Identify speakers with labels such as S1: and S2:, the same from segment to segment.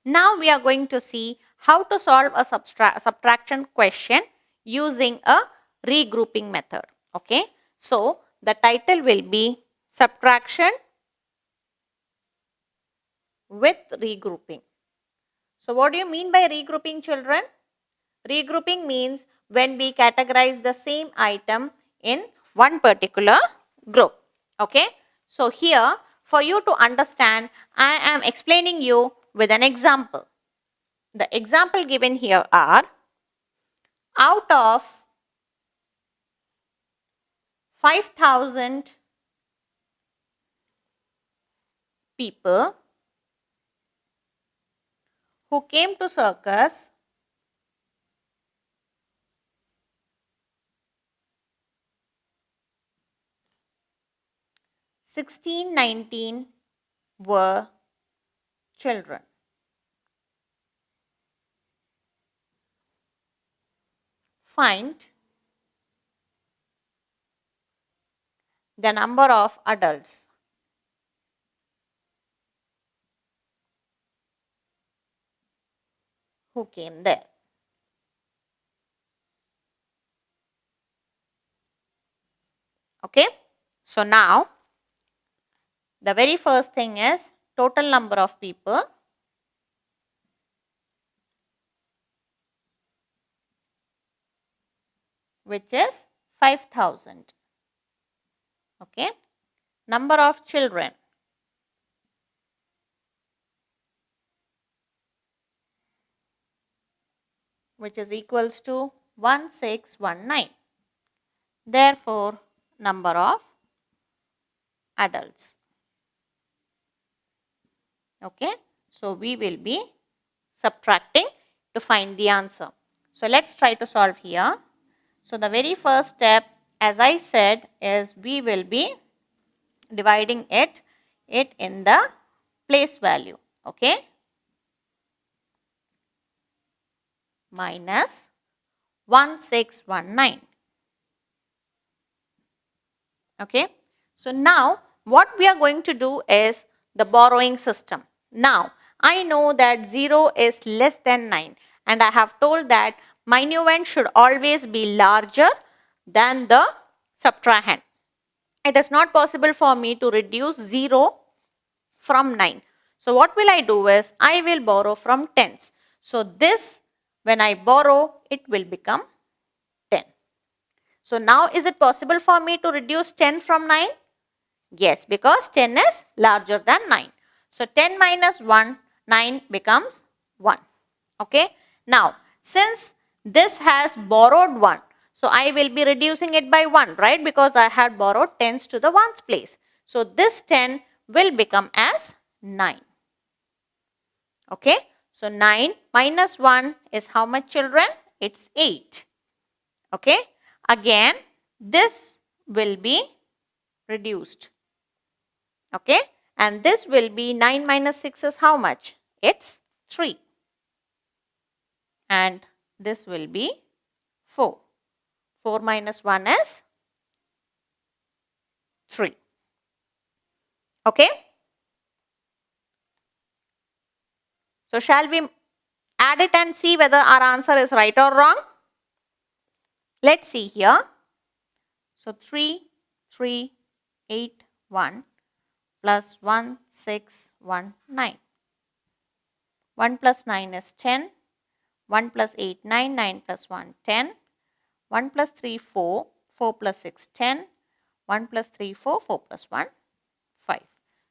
S1: Now we are going to see how to solve a subtraction question using a regrouping method. Okay. So the title will be Subtraction with Regrouping. So what do you mean by regrouping, children? Regrouping means when we categorize the same item in one particular group. Okay. So here, for you to understand, I am explaining you with an example. The example given here are, out of 5,000 people who came to circus, 1619 were children. Find the number of adults. Who came there. Okay. So now, the very first thing is total number of people. Which is 5,000. Okay. Number of children. Which is equals to 1619. Therefore, number of adults. Okay. So we will be subtracting to find the answer. So let's try to solve here. So the very first step, as I said, is we will be dividing it in the place value. Okay. Minus 1619. Okay. So now what we are going to do is the borrowing system. Now I know that 0 is less than 9 and I have told that minuend should always be larger than the subtrahend. It is not possible for me to reduce 0 from 9. So what will I do is I will borrow from tens. So this, when I borrow, it will become 10. So now is it possible for me to reduce 10 from 9? Yes, because 10 is larger than 9. So 10 minus 1, 9 becomes 1. Okay. Now, since this has borrowed 1, so I will be reducing it by 1, right? Because I had borrowed tens to the ones place. So this 10 will become as 9. Okay. So 9 minus 1 is how much, children? It's 8. Okay. Again, this will be reduced. Okay. And this will be 9 minus 6 is how much? It's 3. And this will be 4. 4 minus 1 is 3. Okay. So shall we add it and see whether our answer is right or wrong? Let's see here. So 3, 3, 8, 1 plus 1, 6, 1, 9. 1 plus 9 is 10. 1 plus 8, 9. 9 plus 1, 10. 1 plus 3, 4. 4 plus 6, 10. 1 plus 3, 4. 4 plus 1, 5.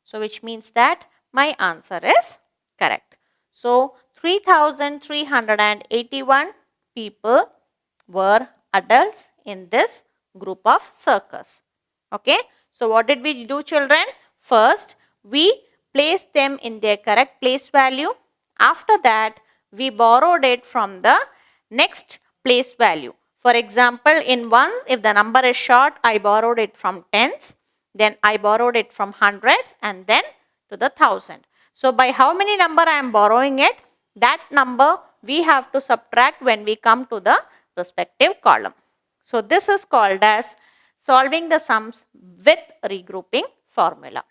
S1: So which means that my answer is correct. So 3,381 people were adults in this group of circus. Okay. So what did we do, children? First, we placed them in their correct place value. After that, we borrowed it from the next place value. For example, in ones, if the number is short, I borrowed it from tens. Then I borrowed it from hundreds and then to the thousand. So by how many number I am borrowing it? That number we have to subtract when we come to the respective column. So this is called as solving the sums with regrouping formula.